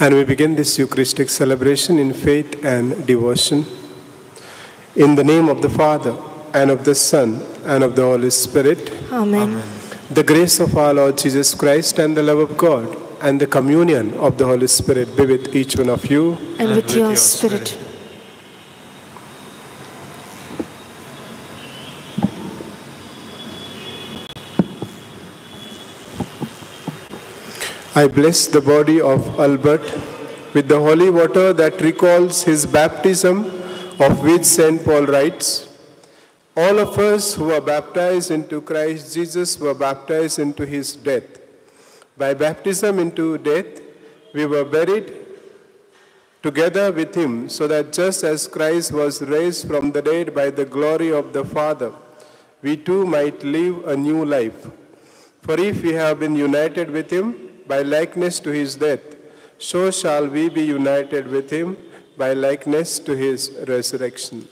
And we begin this Eucharistic celebration in faith and devotion. In the name of the Father, and of the Son, and of the Holy Spirit. Amen. The grace of our Lord Jesus Christ and the love of God and the communion of the Holy Spirit be with each one of you. And with your spirit. I bless the body of Albert with the holy water that recalls his baptism, of which St. Paul writes, all of us who were baptized into Christ Jesus were baptized into his death. By baptism into death, we were buried together with him, so that just as Christ was raised from the dead by the glory of the Father, we too might live a new life. For if we have been united with him by likeness to his death, so shall we be united with him by likeness to his resurrection.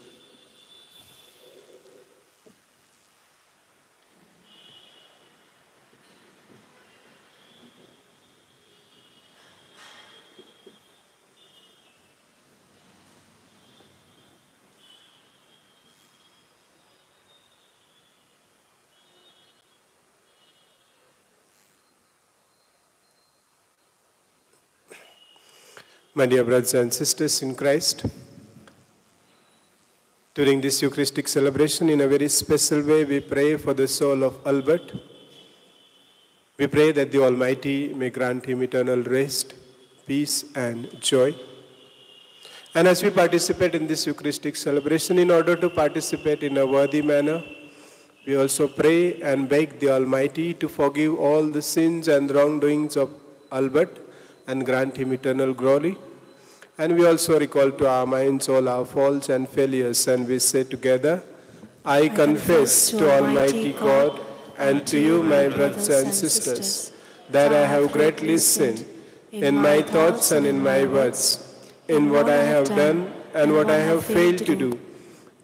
My dear brothers and sisters in Christ, during this Eucharistic celebration, in a very special way, we pray for the soul of Albert. We pray that the Almighty may grant him eternal rest, peace, and joy. And as we participate in this Eucharistic celebration, in order to participate in a worthy manner, we also pray and beg the Almighty to forgive all the sins and wrongdoings of Albert and grant him eternal glory. And we also recall to our minds all our faults and failures, and we say together, I confess to Almighty God and to you, my brothers and sisters, that I have greatly sinned in my thoughts and in my words, in what I have done and what I have failed to do,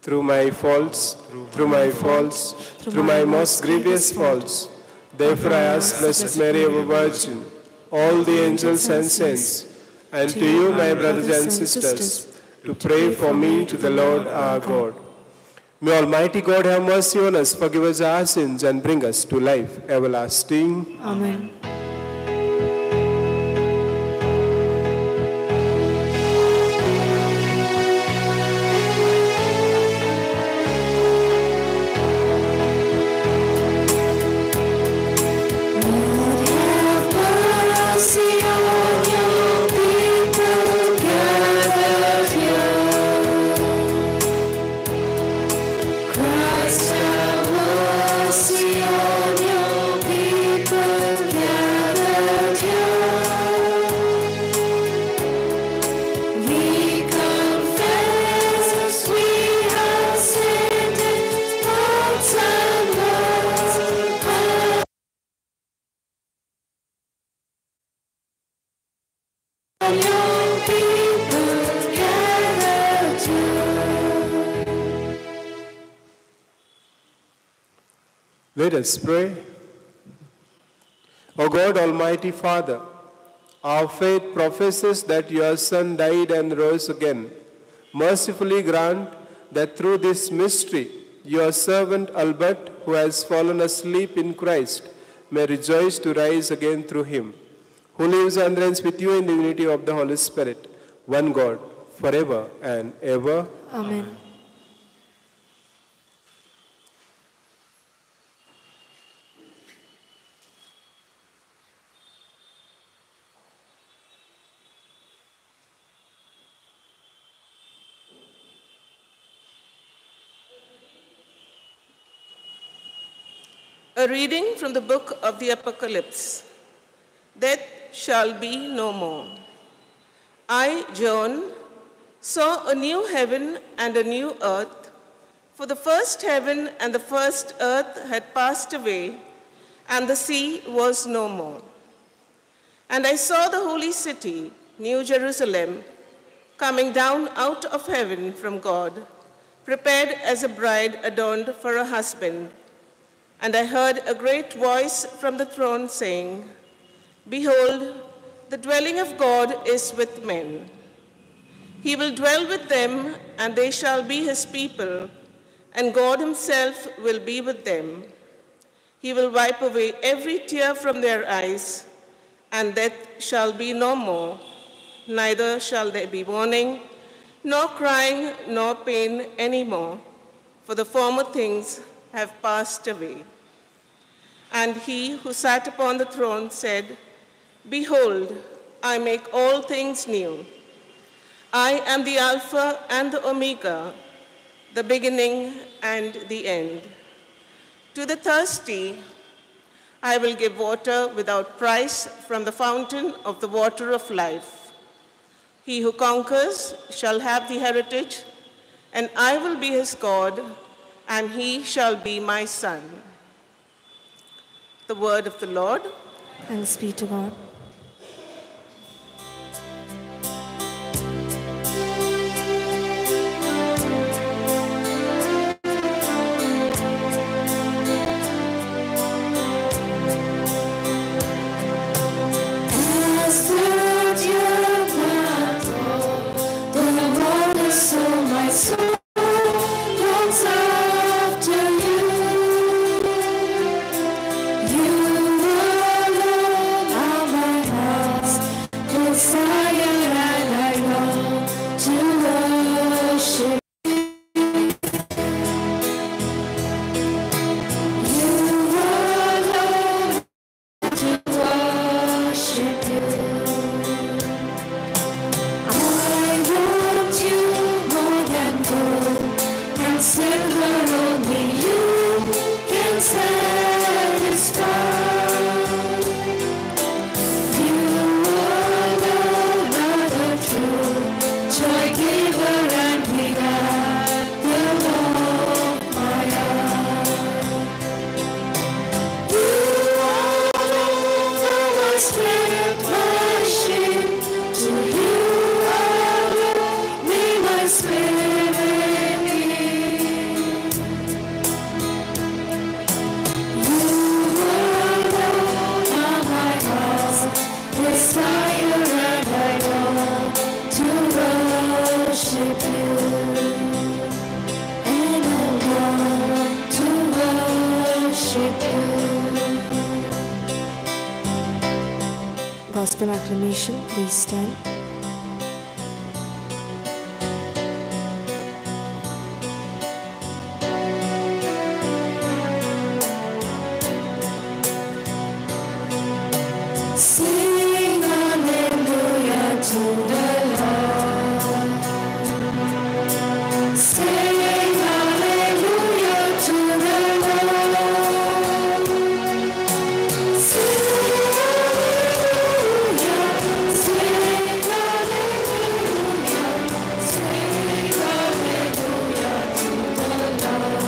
through my faults, through my most grievous faults. Therefore I ask Blessed Mary, our Virgin, all the angels and saints, and to you, my brothers and sisters, to pray for me to the Lord our God. May Almighty God have mercy on us, forgive us our sins, and bring us to life everlasting. Amen. Let us pray. O God, Almighty Father, our faith professes that your Son died and rose again. Mercifully grant that through this mystery, your servant Albert, who has fallen asleep in Christ, may rejoice to rise again through him, who lives and reigns with you in the unity of the Holy Spirit, one God, forever and ever. Amen. A reading from the book of the Apocalypse. Death shall be no more. I, John, saw a new heaven and a new earth, for the first heaven and the first earth had passed away, and the sea was no more. And I saw the holy city, New Jerusalem, coming down out of heaven from God, prepared as a bride adorned for a husband. And I heard a great voice from the throne saying, Behold, the dwelling of God is with men. He will dwell with them, and they shall be his people, and God himself will be with them. He will wipe away every tear from their eyes, and death shall be no more. Neither shall there be mourning, nor crying, nor pain any more, for the former things have passed away. And he who sat upon the throne said, "Behold, I make all things new. I am the Alpha and the Omega, the beginning and the end. To the thirsty, I will give water without price from the fountain of the water of life. He who conquers shall have the heritage, and I will be his God, and he shall be my son." The word of the Lord. Thanks be to God. Gospel acclamation, please stand. Sing hallelujah to the Lord. Sing hallelujah to the Lord. Sing hallelujah, sing hallelujah, sing hallelujah to the Lord.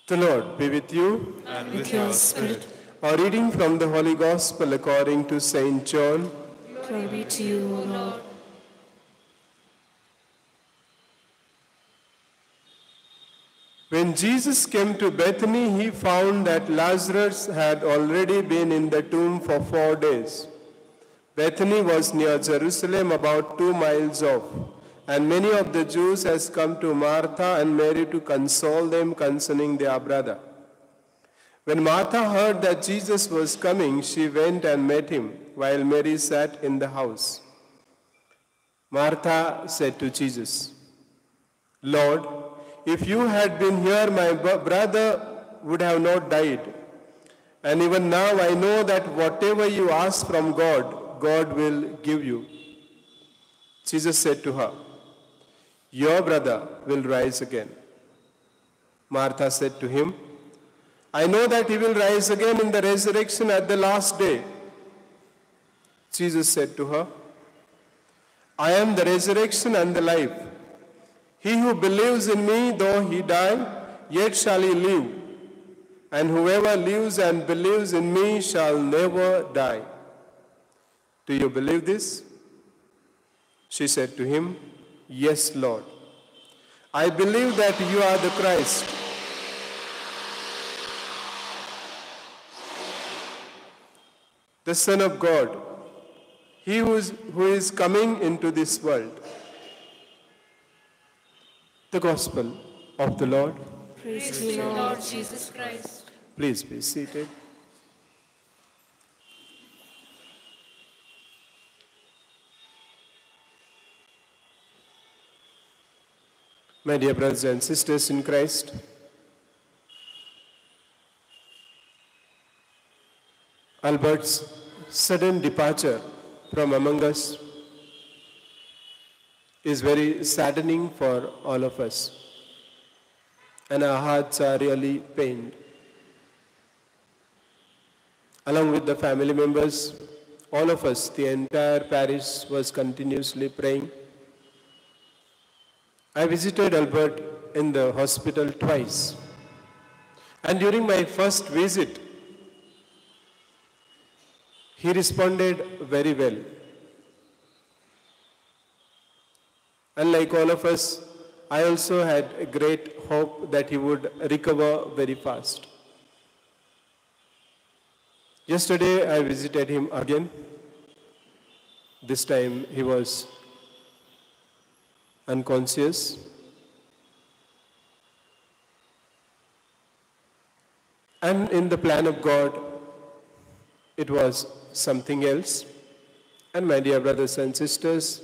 The Lord be with you. And with your spirit, A reading from the Holy Gospel according to Saint John. glory be to you, O Lord. When Jesus came to Bethany, he found that Lazarus had already been in the tomb for 4 days. Bethany was near Jerusalem, about 2 miles off, and many of the Jews had come to Martha and Mary to console them concerning their brother. When Martha heard that Jesus was coming, she went and met him, while Mary sat in the house. Martha said to Jesus, "Lord, if you had been here, my brother would have not died. And even now I know that whatever you ask from God, God will give you." Jesus said to her, "Your brother will rise again." Martha said to him, "I know that he will rise again in the resurrection at the last day." Jesus said to her, "I am the resurrection and the life. He who believes in me, though he die, yet shall he live. And whoever lives and believes in me shall never die. Do you believe this?" She said to him, "Yes, Lord. I believe that you are the Christ, the Son of God, he who is coming into this world. The Gospel of the Lord. Praise To you, you, Lord. Lord Jesus Christ. Please be seated. My dear brothers and sisters in Christ, Albert's sudden departure from among us is very saddening for all of us, and our hearts are really pained. Along with the family members, all of us, the entire parish was continuously praying. I visited Albert in the hospital twice, and during my first visit, he responded very well. Unlike all of us, I also had a great hope that he would recover very fast. Yesterday, I visited him again. This time, he was unconscious. And in the plan of God, it was something else. And my dear brothers and sisters,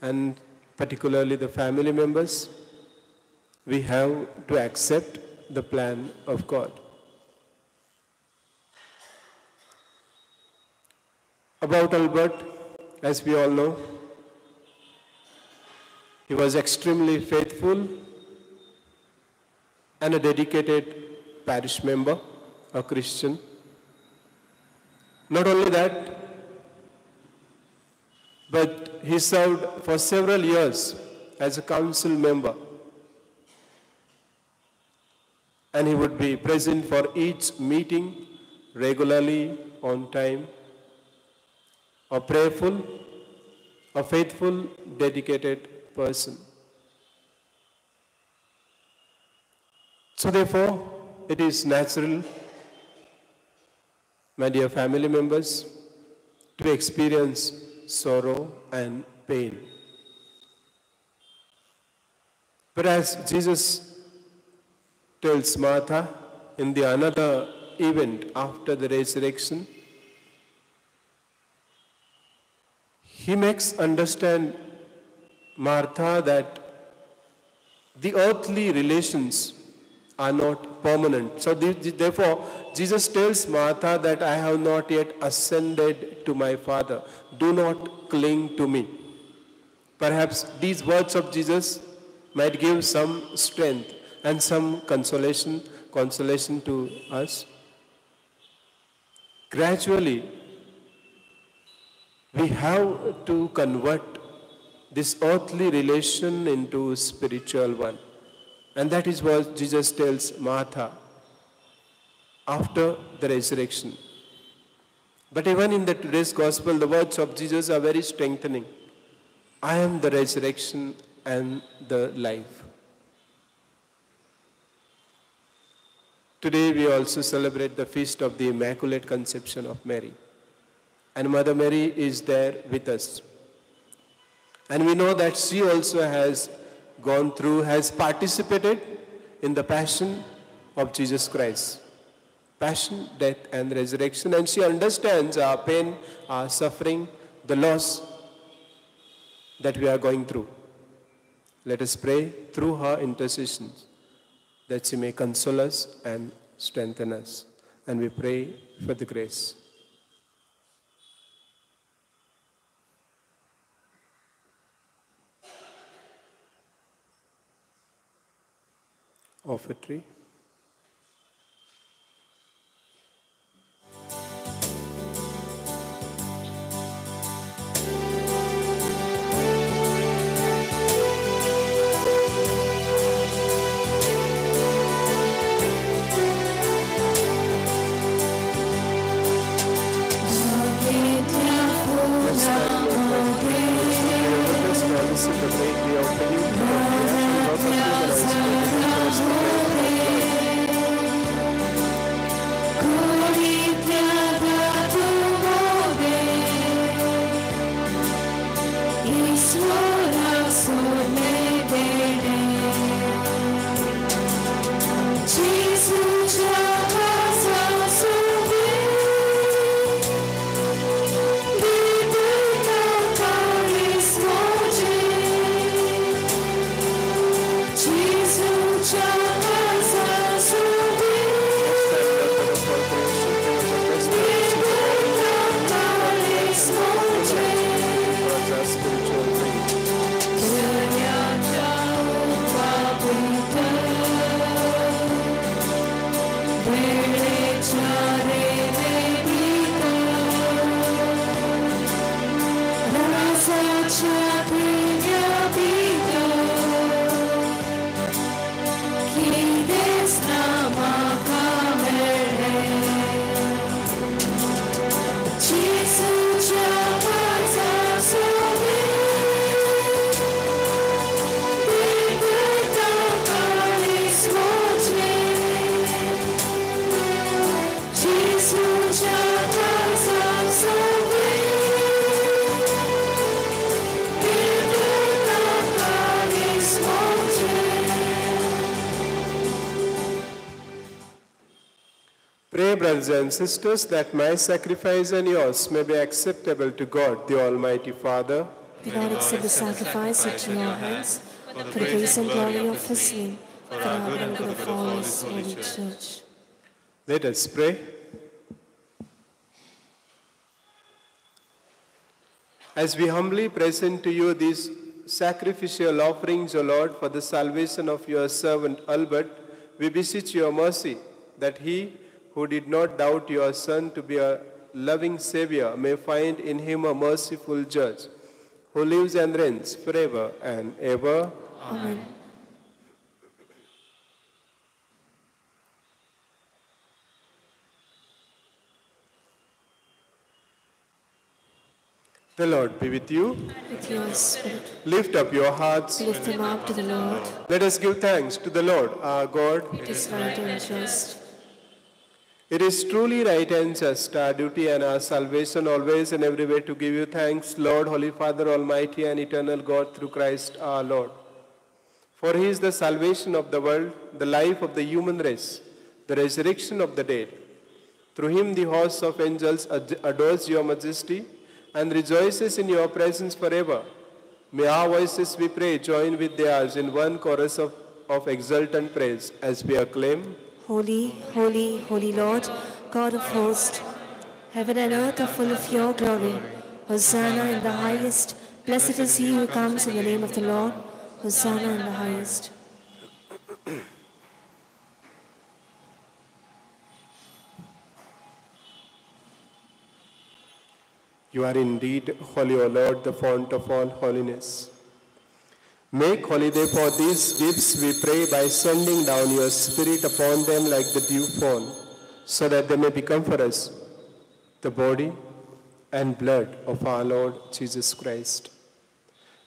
and particularly the family members, we have to accept the plan of God. About Albert, as we all know, he was extremely faithful and a dedicated parish member, a Christian. Not only that, but he served for several years as a council member. And he would be present for each meeting regularly, on time, a prayerful, a faithful, dedicated person. So therefore, it is natural, my dear family members, to experience sorrow and pain. But as Jesus tells Martha in the another event after the resurrection, he makes understand Martha that the earthly relations are not permanent. So therefore, Jesus tells Martha that I have not yet ascended to my Father. Do not cling to me. Perhaps these words of Jesus might give some strength and some consolation to us. Gradually, we have to convert this earthly relation into spiritual one. And that is what Jesus tells Martha after the resurrection. But even in today's gospel, the words of Jesus are very strengthening. I am the resurrection and the life. Today we also celebrate the feast of the Immaculate Conception of Mary. And Mother Mary is there with us. And we know that she also has participated in the passion of Jesus Christ. Passion, death, and resurrection. And she understands our pain, our suffering, the loss that we are going through. Let us pray through her intercessions that she may console us and strengthen us. And we pray for the grace. Offertory. Celebrate the opening of the Pray, brothers and sisters, that my sacrifice and yours may be acceptable to God, the Almighty Father. Do not accept the sacrifice into your hands, for the praise and glory of His name, for our good and good of all His holy church. Let us pray. As we humbly present to you these sacrificial offerings, O Lord, for the salvation of your servant Albert, we beseech your mercy, that he who did not doubt your Son to be a loving Savior may find in him a merciful judge, who lives and reigns forever and ever. Amen. The Lord be with you. With your spirit, Lift up your hearts. lift them up to the Lord. Let us give thanks to the Lord our God. It is right and just. It is truly right and just, our duty and our salvation, always and everywhere to give you thanks, Lord, Holy Father, Almighty and eternal God, through Christ our Lord. For he is the salvation of the world, the life of the human race, the resurrection of the dead. Through him the host of angels adores your majesty and rejoices in your presence forever. May our voices, we pray, join with theirs in one chorus of exultant praise as we acclaim. Holy, holy, holy Lord, God of hosts, heaven and earth are full of your glory. Hosanna in the highest. Blessed is he who comes in the name of the Lord. Hosanna in the highest. You are indeed holy, O Lord, the fount of all holiness. Make holy therefore these gifts, we pray, by sending down your Spirit upon them like the dew fall, so that they may become for us the body and blood of our Lord Jesus Christ.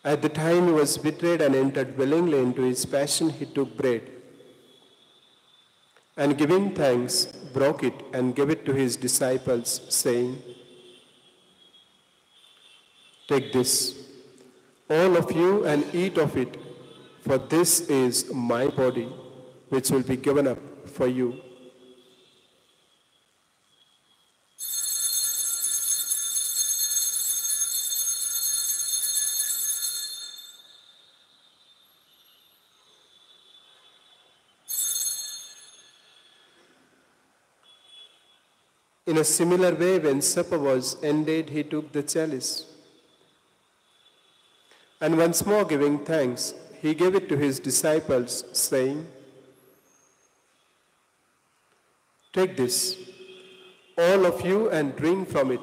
At the time he was betrayed and entered willingly into his passion, he took bread, and giving thanks, broke it and gave it to his disciples, saying, "Take this, all of you, and eat of it, for this is my body, which will be given up for you." In a similar way, when supper was ended, he took the chalice, and once more giving thanks, he gave it to his disciples, saying, "Take this, all of you, and drink from it,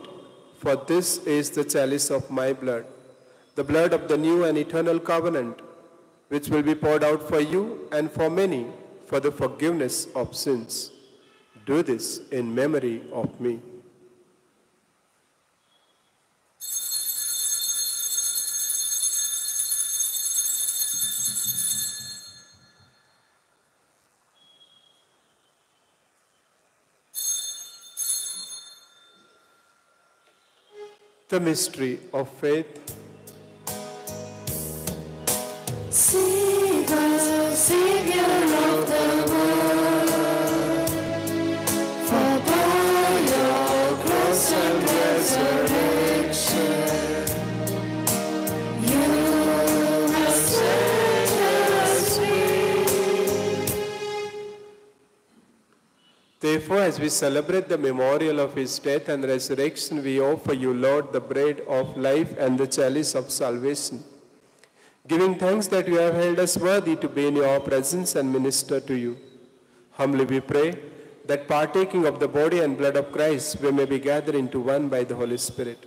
for this is the chalice of my blood, the blood of the new and eternal covenant, which will be poured out for you and for many for the forgiveness of sins. Do this in memory of me." The mystery of faith. See the Savior of the world, for by your cross and resurrection, you have set us free. Therefore, as we celebrate the memorial of his death and resurrection, we offer you, Lord, the bread of life and the chalice of salvation, giving thanks that you have held us worthy to be in your presence and minister to you. Humbly we pray that, partaking of the body and blood of Christ, we may be gathered into one by the Holy Spirit.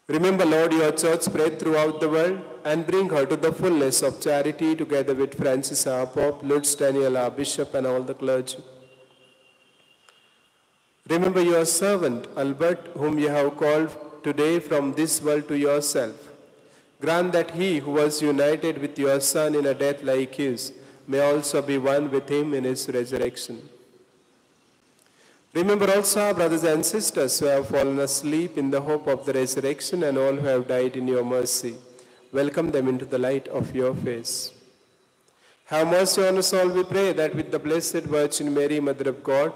Remember, Lord, your church spread throughout the world, and bring her to the fullness of charity, together with Francis our Pope, Lutz Daniel our Bishop, and all the clergy. Remember your servant Albert, whom you have called today from this world to yourself. Grant that he who was united with your Son in a death like his may also be one with him in his resurrection. Remember also our brothers and sisters who have fallen asleep in the hope of the resurrection, and all who have died in your mercy. Welcome them into the light of your face. Have mercy on us all, we pray, that with the Blessed Virgin Mary, Mother of God,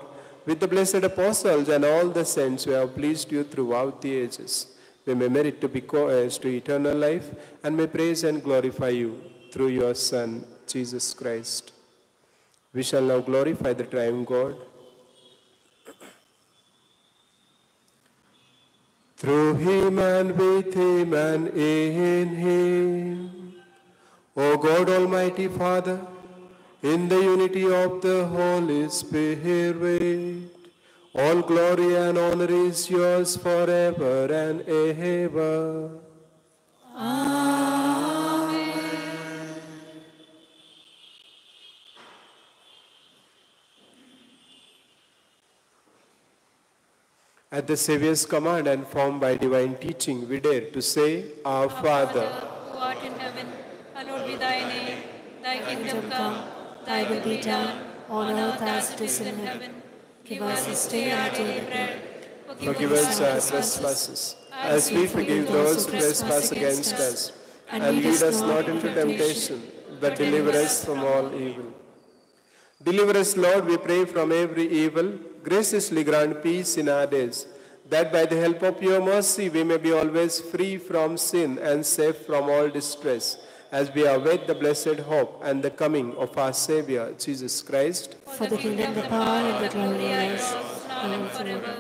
with the blessed apostles and all the saints who have pleased you throughout the ages, we may merit to be co-heirs to eternal life and may praise and glorify you through your Son, Jesus Christ. We shall now glorify the triune God. Through him and with him and in him, O God Almighty Father, in the unity of the Holy Spirit, all glory and honor is yours forever and ever. At the Saviour's command and formed by divine teaching, we dare to say, Our Father, who art in heaven, hallowed be thy name. Thy kingdom come, Thy will be done on earth as it is in heaven. Give us this day our daily bread. forgive us our trespasses, as we forgive those who trespass against us. And lead us not into temptation, but deliver us from all evil. Deliver us, Lord, we pray, from every evil. Graciously grant peace in our days, that by the help of your mercy we may be always free from sin and safe from all distress, as we await the blessed hope and the coming of our Savior, Jesus Christ. For the kingdom, the power, and the glory are yours, now and forever.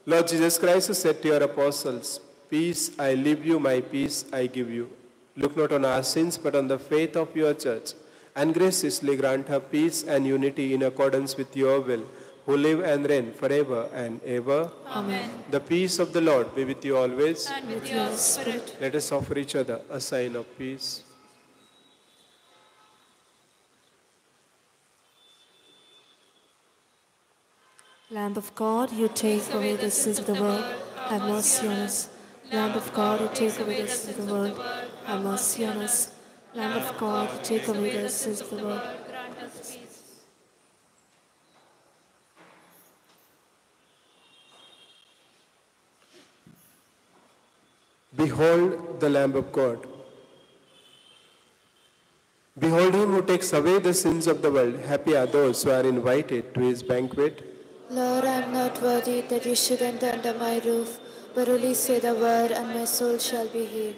Lord Jesus Christ, who said to your apostles, Peace I leave you, my peace I give you. Look not on our sins, but on the faith of your church, and graciously grant her peace and unity in accordance with your will, who live and reign forever and ever. Amen. The peace of the Lord be with you always. And with your spirit. Let us offer each other a sign of peace. Lamb of God, you take away the sins of the world, have mercy on us. Lamb of God, you take away the sins of the world, have mercy on us. Lamb of God, you take away the sins of the world. Grant us peace. Behold the Lamb of God. Behold him who takes away the sins of the world. Happy are those who are invited to his banquet. Lord, I am not worthy that you should enter under my roof, but only say the word, and my soul shall be healed.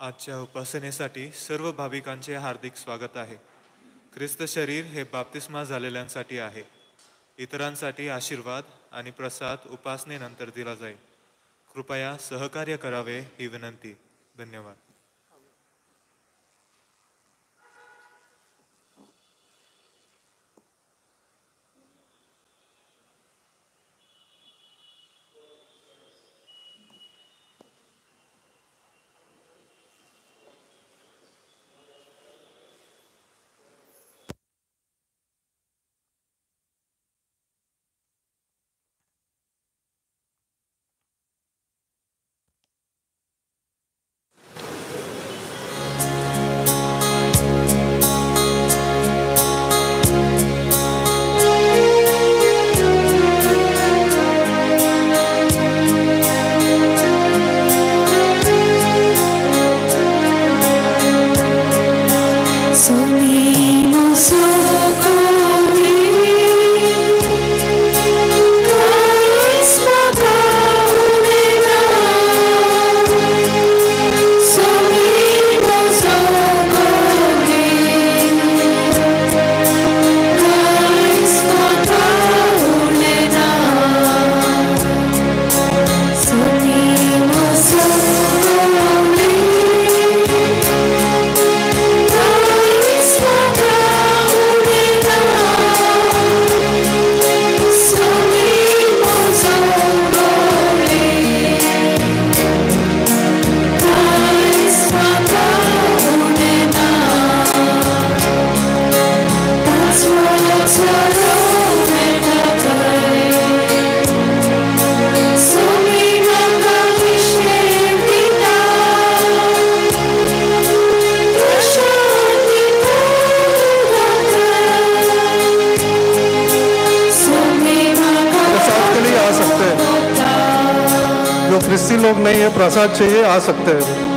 आजच्या उपासनेसाठी सर्व भाविकांचे हार्दिक स्वागत आहे. ख्रिस्त शरीर हे बाप्तिस्मा झालेल्यांसाठी आहे. इतरांसाठी आशीर्वाद आणि प्रसाद उपासनेनंतर दिला जाईल. कृपया सहकार्य करावे ही विनंती. धन्यवाद. विश्वासी लोग नहीं है, प्रसाद चाहिए, आ सकते हैं।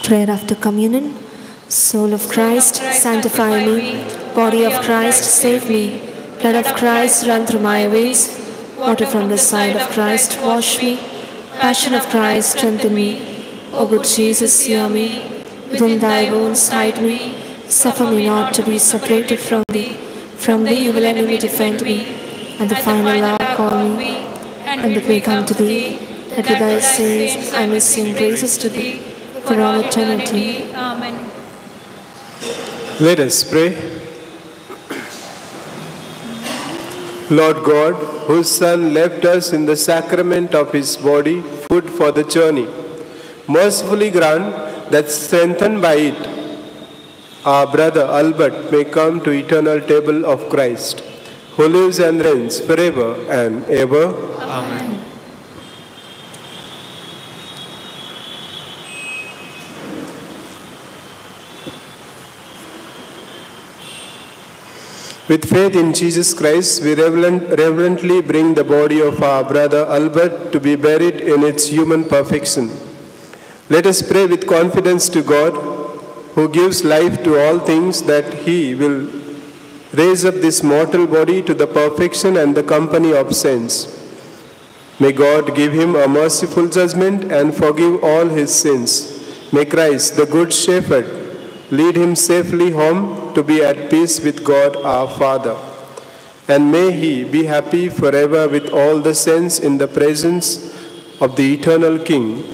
Prayer after communion. Soul of Christ, sanctify me. Body of Christ, save me. Blood of Christ, run through my veins. Water from the side of Christ, wash me. Passion of Christ, strengthen me. O good Jesus, hear me. Within thy wounds hide me. Suffer me not to be separated from thee. From thee will enemy defend me. And the final hour call me. And it may come to thee, that with thy saints I may sing praises to thee for all eternity. Amen. Let us pray. Lord God, whose Son left us in the sacrament of his body food for the journey, mercifully grant that strengthened by it, our brother Albert may come to eternal table of Christ, who lives and reigns forever and ever. Amen. With faith in Jesus Christ, we reverently bring the body of our brother Albert to be buried in its human perfection. Let us pray with confidence to God, who gives life to all things, that he will raise up this mortal body to the perfection and the company of saints. May God give him a merciful judgment and forgive all his sins. May Christ, the Good Shepherd, lead him safely home to be at peace with God our Father. And may he be happy forever with all the saints in the presence of the eternal King.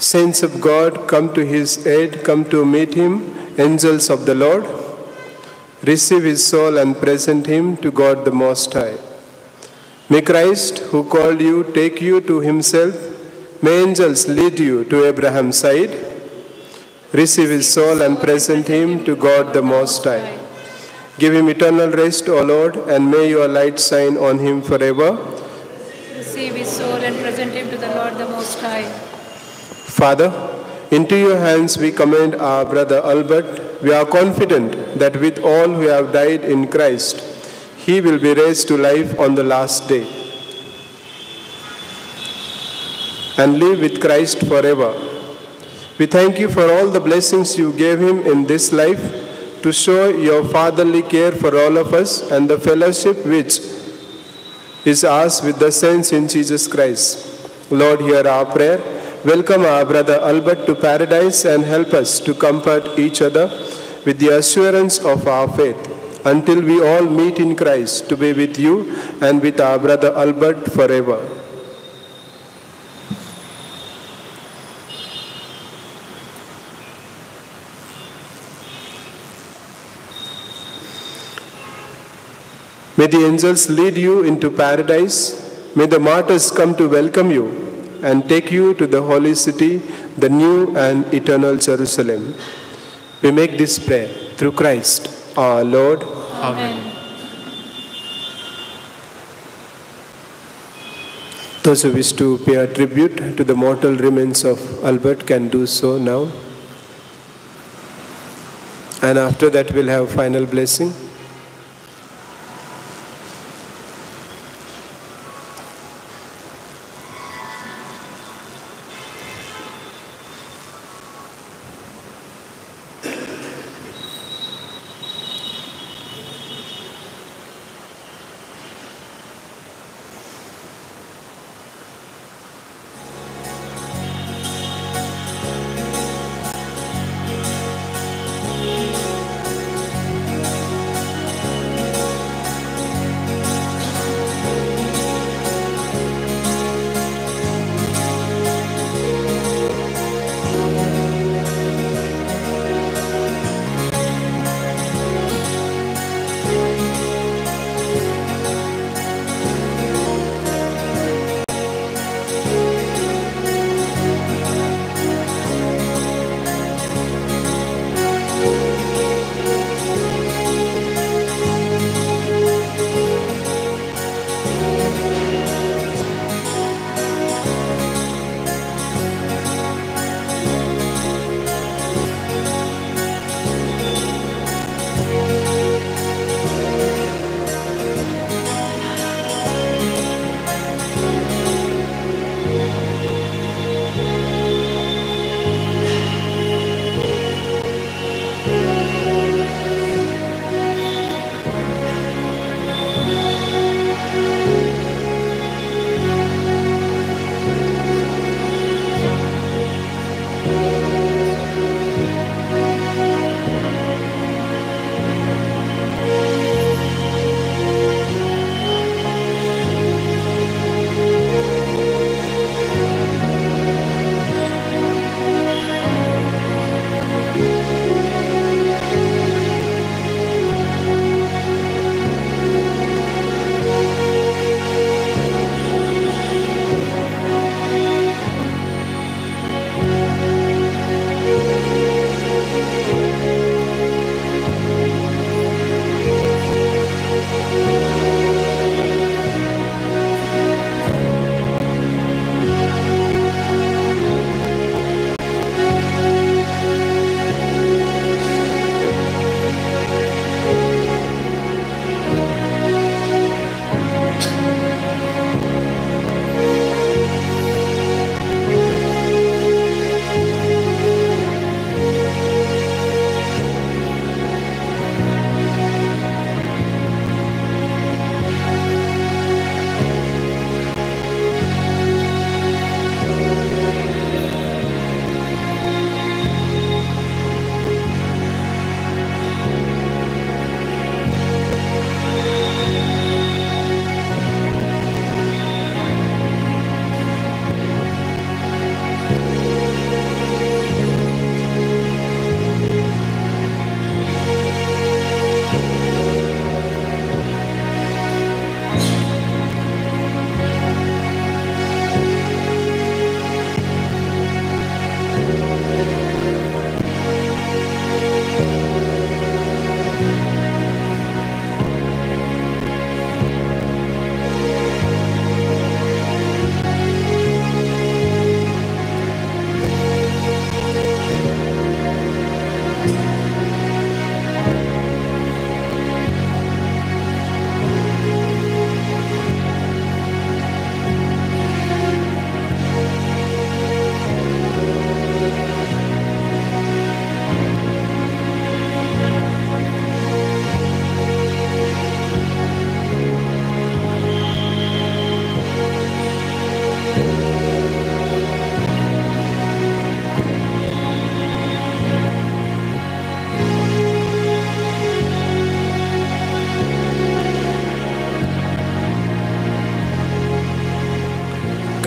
Saints of God, come to his aid, come to meet him, angels of the Lord. Receive his soul and present him to God the Most High. May Christ, who called you, take you to himself. May angels lead you to Abraham's side. Receive his soul and present him to God the Most High. Give him eternal rest, O Lord, and may your light shine on him forever. Receive his soul and present him to the Lord the Most High. Father, into your hands we commend our brother Albert. We are confident that with all who have died in Christ, he will be raised to life on the last day and live with Christ forever. We thank you for all the blessings you gave him in this life, to show your fatherly care for all of us and the fellowship which is ours with the saints in Jesus Christ. Lord, hear our prayer. Welcome our brother Albert to paradise and help us to comfort each other with the assurance of our faith, until we all meet in Christ to be with you and with our brother Albert forever. May the angels lead you into paradise. May the martyrs come to welcome you and take you to the holy city, the new and eternal Jerusalem. We make this prayer through Christ our Lord. Amen. Those who wish to pay a tribute to the mortal remains of Albert can do so now. And after that we'll have final blessing.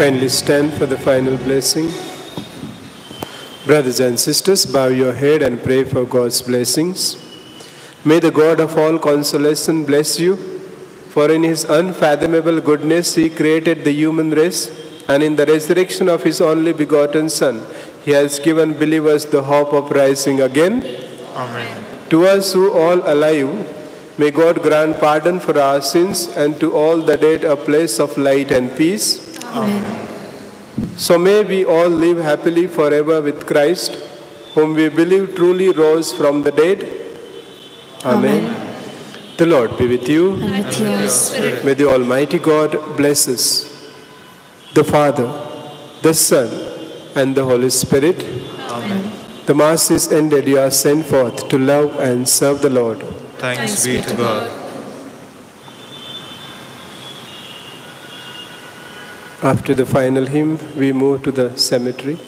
Kindly stand for the final blessing. Brothers and sisters, bow your head and pray for God's blessings. May the God of all consolation bless you, For in his unfathomable goodness he created the human race, and in the resurrection of his only begotten Son, he has given believers the hope of rising again. Amen. To us who all alive, may God grant pardon for our sins, and to all the dead a place of light and peace. Amen. So may we all live happily forever with Christ, whom we believe truly rose from the dead. Amen. The Lord be with you. And with your spirit. May the Almighty God bless us, the Father, the Son, and the Holy Spirit. Amen. The Mass is ended. You are sent forth to love and serve the Lord. Thanks be to God. After the final hymn, we move to the cemetery.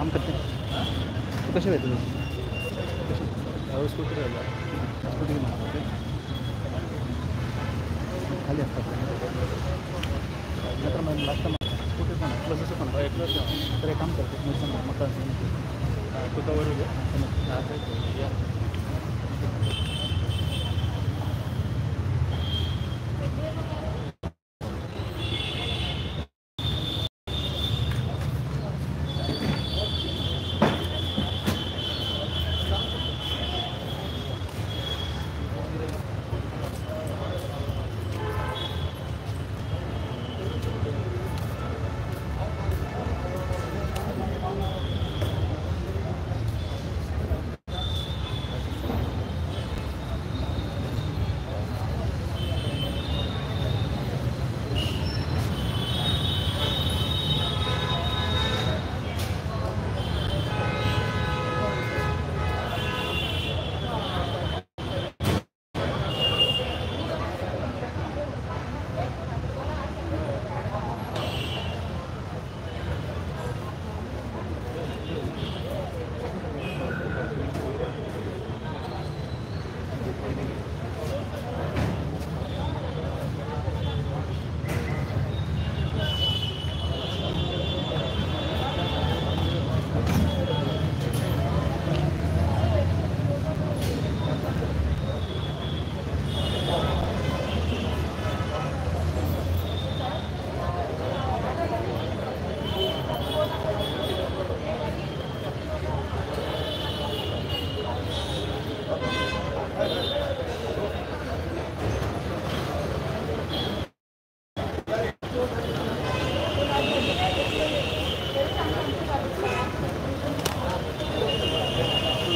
काम करते कसे भेटत scooty खाली असतात नंतर मग last scooty पण plus असं पण तर एक काम करते मग तुझावर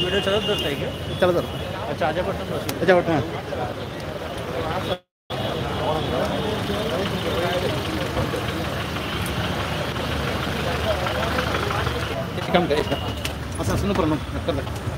व्हिडिओ चलत जात आहे का चलत जात अच्छा आजापट्टन त्याच्यापट्टन किती काम करायचं असं असं नको करता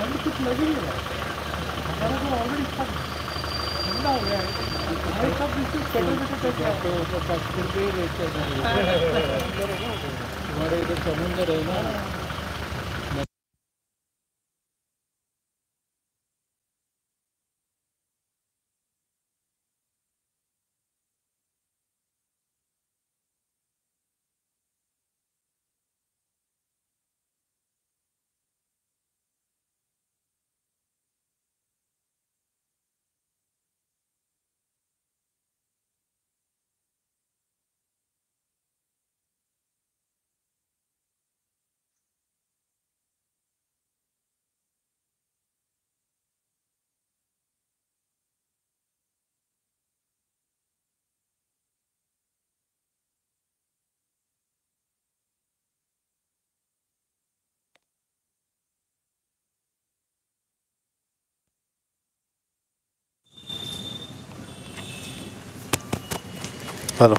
अभी कुछ लग ही नहीं रहा हमारा तो ऑलरेडी सब ठंडा हो गया है हमारे सब बिल्कुल हमारे इधर समुंदर है ना hello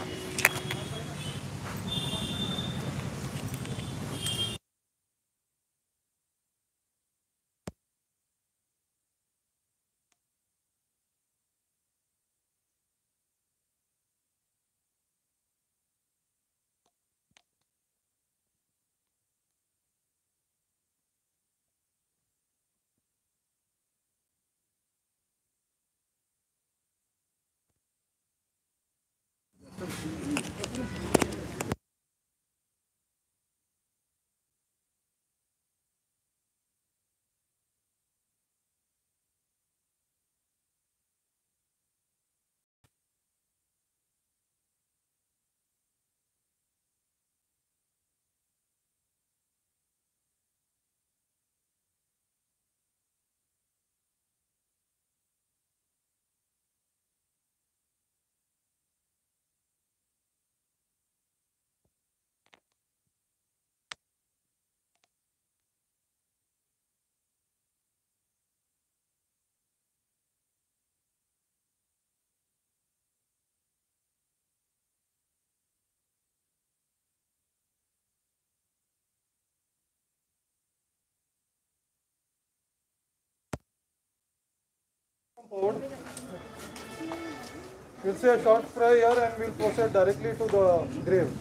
We'll say a short prayer and we'll proceed directly to the grave.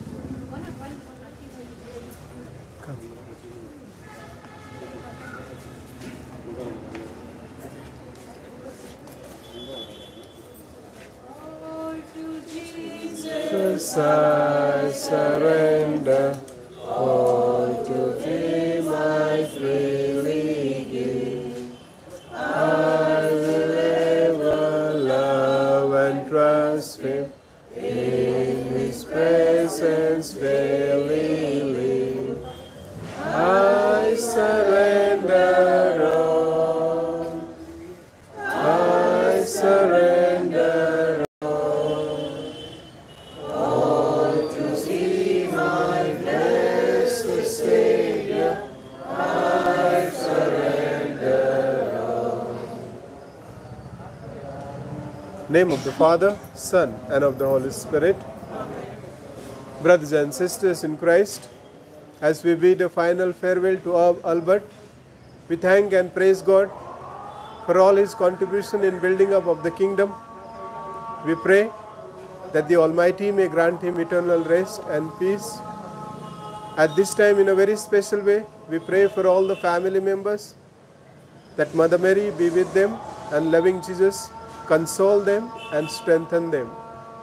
Jesus, I surrender all to Thee, my freely give. I will ever love and trust Him, in His presence daily live. I surrender all, I surrender all to Thee, my blessed Savior. I surrender all. Name of the Father, Son, and of the Holy Spirit. Brothers and sisters in Christ, as we bid a final farewell to Albert, we thank and praise God for all his contribution in building up of the kingdom. We pray that the Almighty may grant him eternal rest and peace. At this time, in a very special way, we pray for all the family members, that Mother Mary be with them, and loving Jesus console them and strengthen them.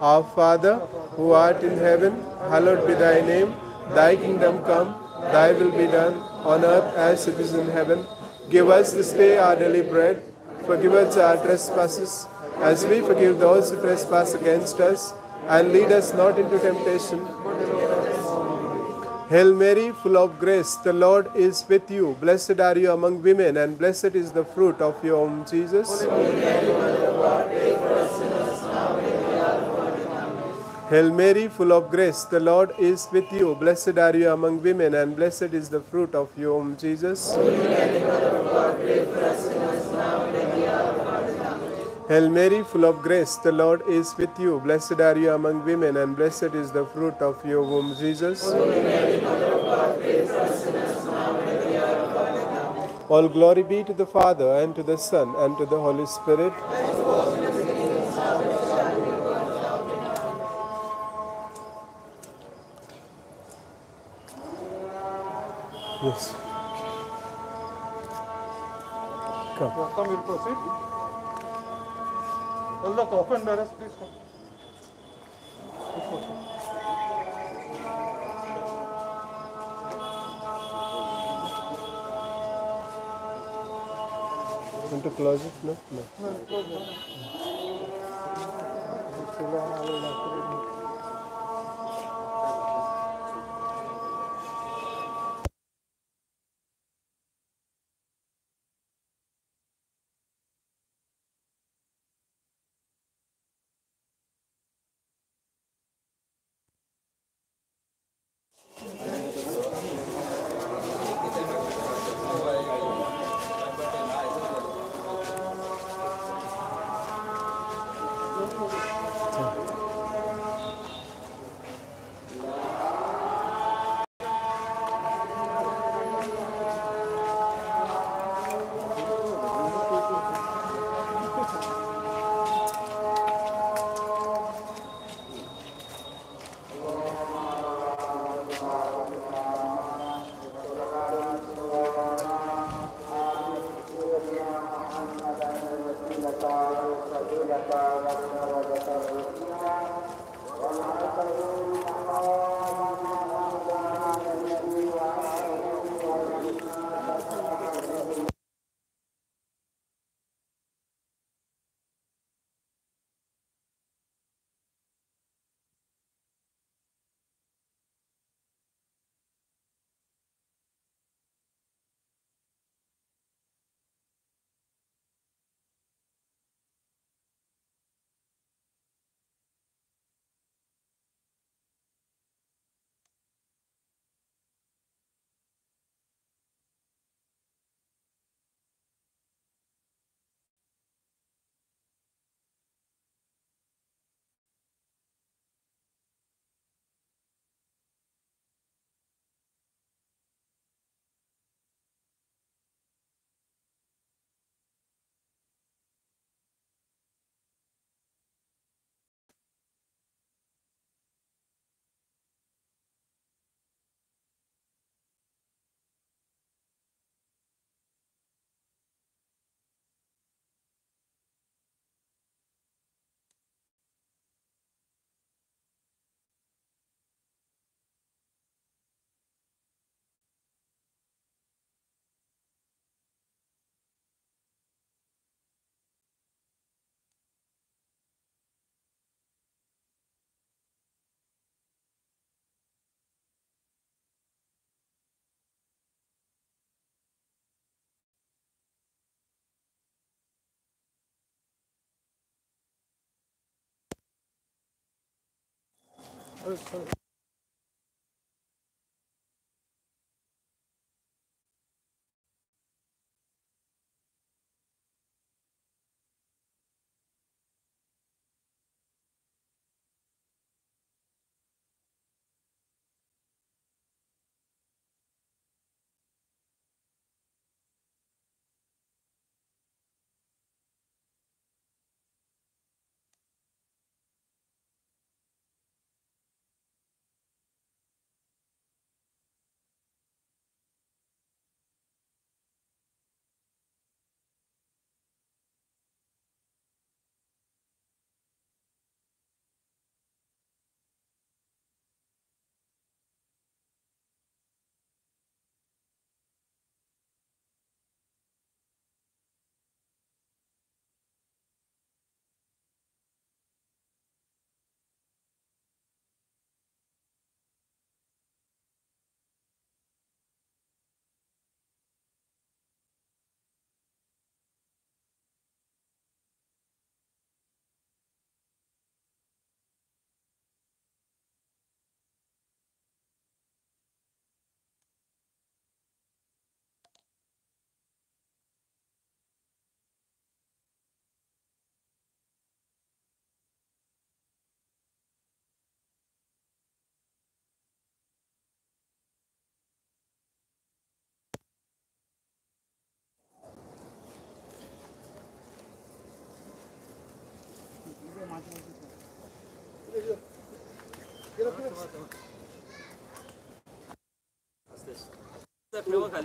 Our Father, who art in heaven, hallowed be thy name. Thy kingdom come, thy will be done, on earth as it is in heaven. Give us this day our daily bread. Forgive us our trespasses, as we forgive those who trespass against us. And lead us not into temptation. Hail Mary, full of grace, the Lord is with you. Blessed are you among women, and blessed is the fruit of your womb, Jesus. Hail Mary, full of grace, the Lord is with you. Blessed are you among women, and blessed is the fruit of your womb, Jesus. Hail Mary, full of grace, the Lord is with you. Blessed are you among women, and blessed is the fruit of your womb, Jesus. All glory be to the Father, and to the Son, and to the Holy Spirit. Yes. Come. Come, we'll proceed. All the coffin bearers, please come. Want to close it? No? No.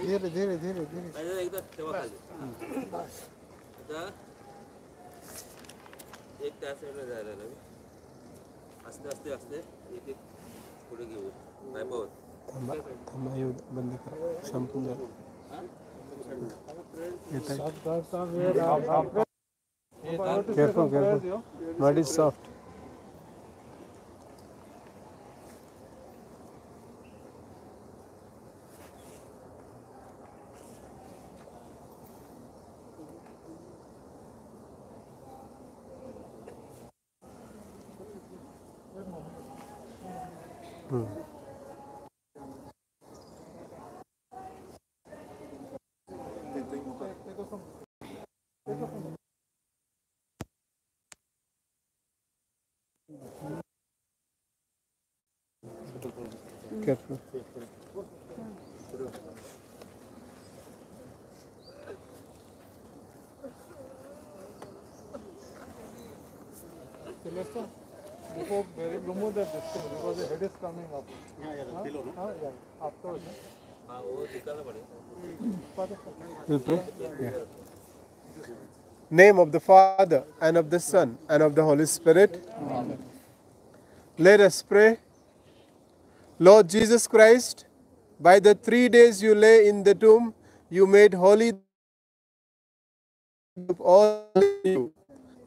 धीरे धीरे धीरे धीरे एकदा ठेवा खाली आता एक त्या साईडला जायला लागेल आस्ते आस्ते आस्ते एक एक पुढे घेऊ नाही पाहत थांबा येऊ बंद करा संपून जा careful mud is soft. Careful. Before remove the distance because the head is coming up. Yeah. Afterwards. We'll pray? Yeah. Name of the Father, and of the Son, and of the Holy Spirit. Amen. Let us pray. Lord Jesus Christ, by the 3 days you lay in the tomb, you made holy all you.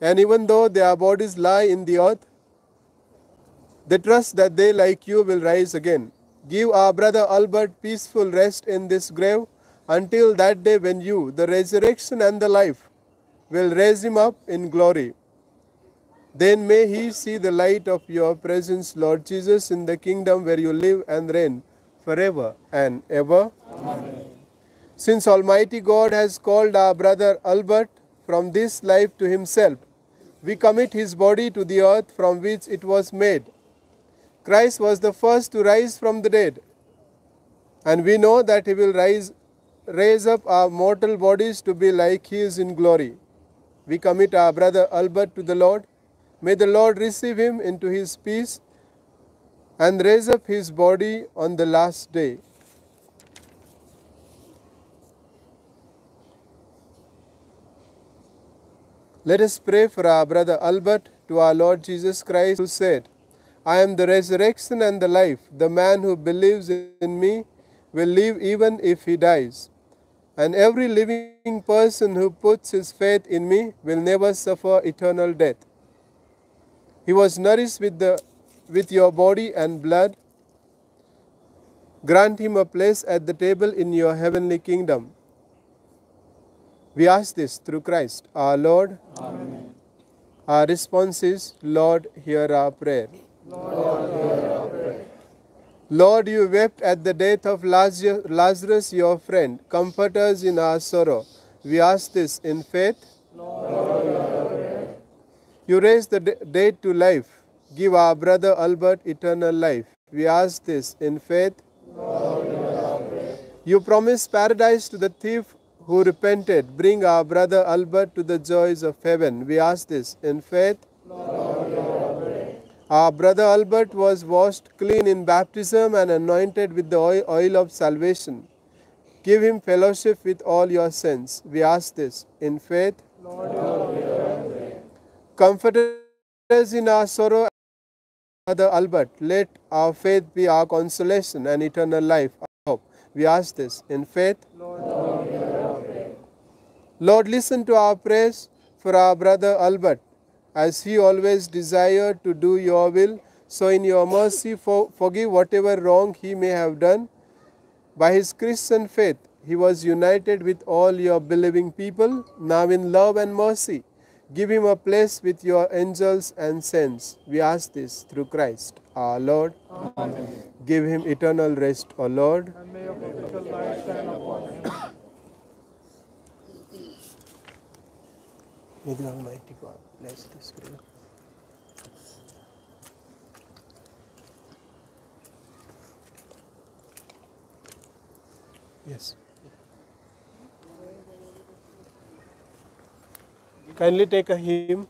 And even though their bodies lie in the earth, they trust that they, like you, will rise again. Give our brother Albert peaceful rest in this grave until that day when you, the resurrection and the life, will raise him up in glory. Then may he see the light of your presence, Lord Jesus, in the kingdom where you live and reign forever and ever. Amen. Since Almighty God has called our brother Albert from this life to himself, we commit his body to the earth from which it was made. Christ was the first to rise from the dead, and we know that he will raise up our mortal bodies to be like his in glory. We commit our brother Albert to the Lord. May the Lord receive him into his peace and raise up his body on the last day. Let us pray for our brother Albert to our Lord Jesus Christ, who said, I am the resurrection and the life. The man who believes in me will live even if he dies. And every living person who puts his faith in me will never suffer eternal death. He was nourished with your body and blood. Grant him a place at the table in your heavenly kingdom. We ask this through Christ our Lord. Amen. Our response is, Lord, hear our prayer. Lord, hear our prayer. Lord, you wept at the death of Lazarus, your friend. Comfort us in our sorrow. We ask this in faith. Lord, hear our prayer. You raised the dead to life. Give our brother Albert eternal life. We ask this in faith. Lord, hear our prayer. You promised paradise to the thief who repented. Bring our brother Albert to the joys of heaven. We ask this in faith. Lord, hear our prayer. Our brother Albert was washed clean in baptism and anointed with the oil of salvation. Give him fellowship with all your saints. We ask this in faith. Lord, hear our prayer. Comfort us in our sorrow, Brother Albert. Let our faith be our consolation and eternal life, our hope. We ask this in faith. Lord, hear our prayer. Lord, listen to our prayers for our brother Albert, as he always desired to do your will. So in your mercy, forgive whatever wrong he may have done. By his Christian faith, he was united with all your believing people. Now in love and mercy, give him a place with your angels and saints. We ask this through Christ our Lord. Amen. Give him eternal rest, O Lord. And may your perpetual light shine upon him. May the Almighty God bless this grave. Yes. Kindly take a hymn.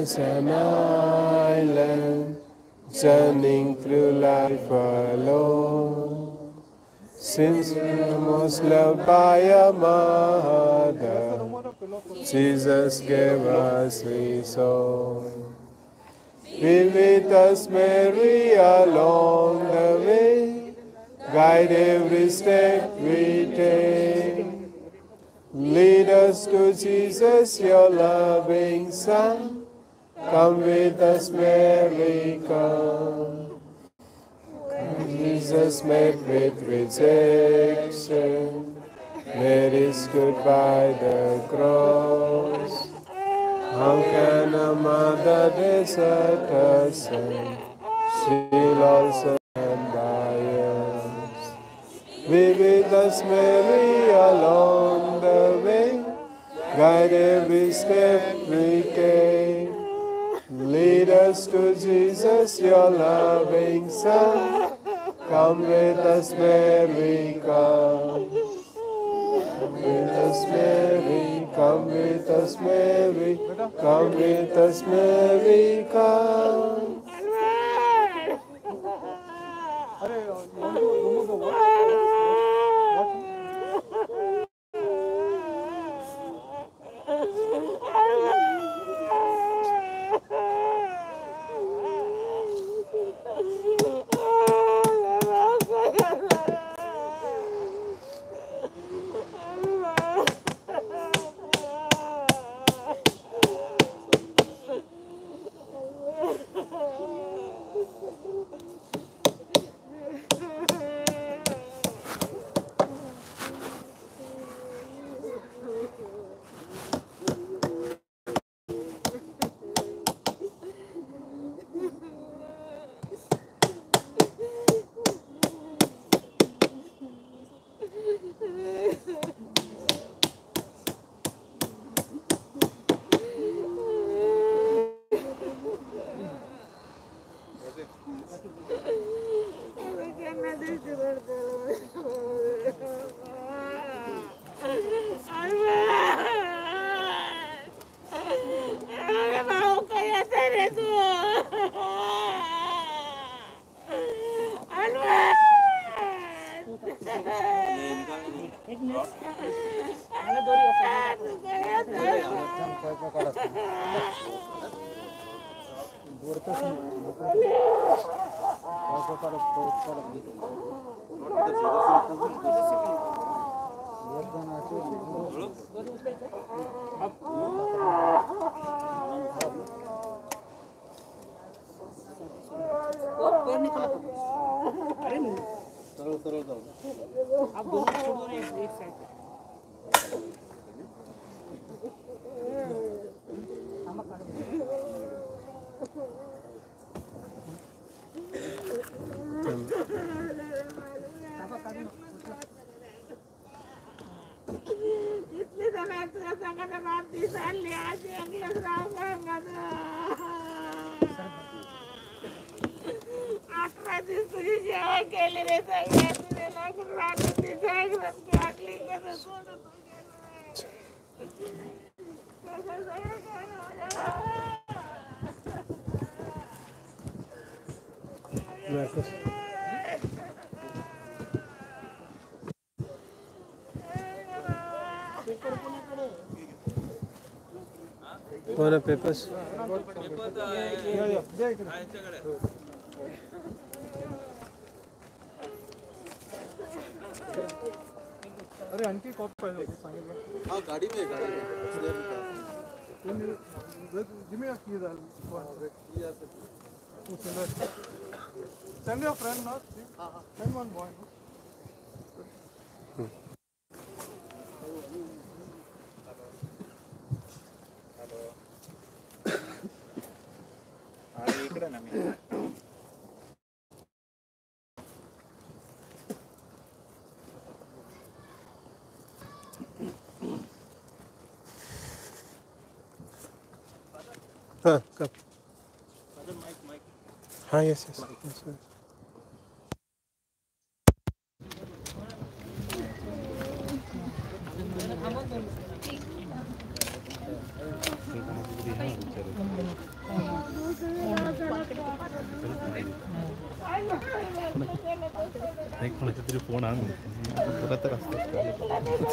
as an island, journeying through life alone. Since we're most loved by a mother, Jesus gave us His own. Be with us, Mary, along the way. Guide every step we take. Lead us to Jesus, your loving Son. Come with us, Mary, come. Jesus met with rejection. Mary stood by the cross. How can a mother desert her son? She'll also stand by us. Be with us, Mary, along the way. Guide every step we take. Lead us to Jesus, your loving Son. Come with us, Mary, come. Come with us, Mary, come with us, Mary, come with us, Mary, come. One of papers. अरे आणखी corp पाहिजे होती सांगितलं हा गाडी में जिम्मे की send your friend ना send one boy इकडे ना मी Come. Yes. Yes. नाही कोणाचा तरी फोन आणून बघा तर असतात